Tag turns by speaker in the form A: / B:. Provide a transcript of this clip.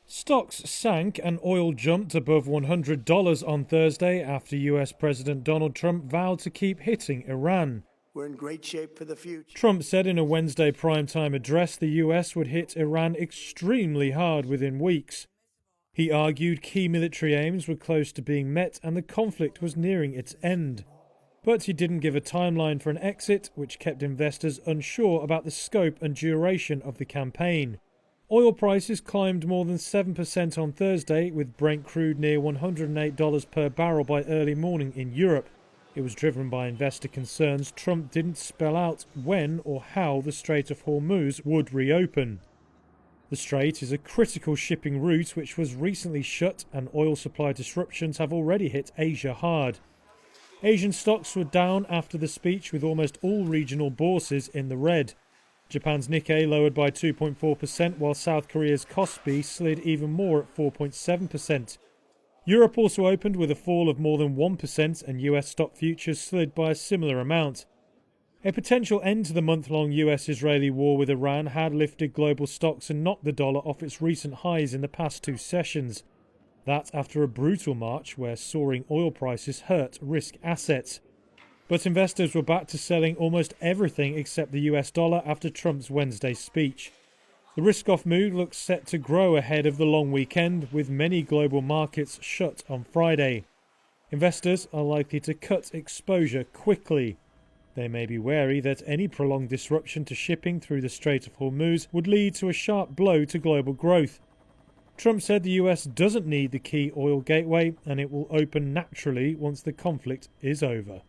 A: Stocks sank and oil jumped above $100 on Thursday after US President Donald Trump vowed to keep hitting Iran.
B: We're in great shape for the future.
A: Trump said in a Wednesday primetime address the US would hit Iran extremely hard within weeks. He argued key military aims were close to being met and the conflict was nearing its end. But he didn't give a timeline for an exit, which kept investors unsure about the scope and duration of the campaign. Oil prices climbed more than 7% on Thursday, with Brent crude near $108 per barrel by early morning in Europe. It was driven by investor concerns Trump didn't spell out when or how the Strait of Hormuz would reopen. The strait is a critical shipping route which was recently shut, and oil supply disruptions have already hit Asia hard. Asian stocks were down after the speech, with almost all regional bourses in the red. Japan's Nikkei lowered by 2.4%, while South Korea's Kospi slid even more at 4.7%. Europe also opened with a fall of more than 1%, and US stock futures slid by a similar amount. A potential end to the month-long US-Israeli war with Iran had lifted global stocks and knocked the dollar off its recent highs in the past two sessions. That after a brutal March where soaring oil prices hurt risk assets. But investors were back to selling almost everything except the US dollar after Trump's Wednesday speech. The risk-off mood looks set to grow ahead of the long weekend, with many global markets shut on Friday. Investors are likely to cut exposure quickly. They may be wary that any prolonged disruption to shipping through the Strait of Hormuz would lead to a sharp blow to global growth. Trump said the US doesn't need the key oil gateway and it will open naturally once the conflict is over.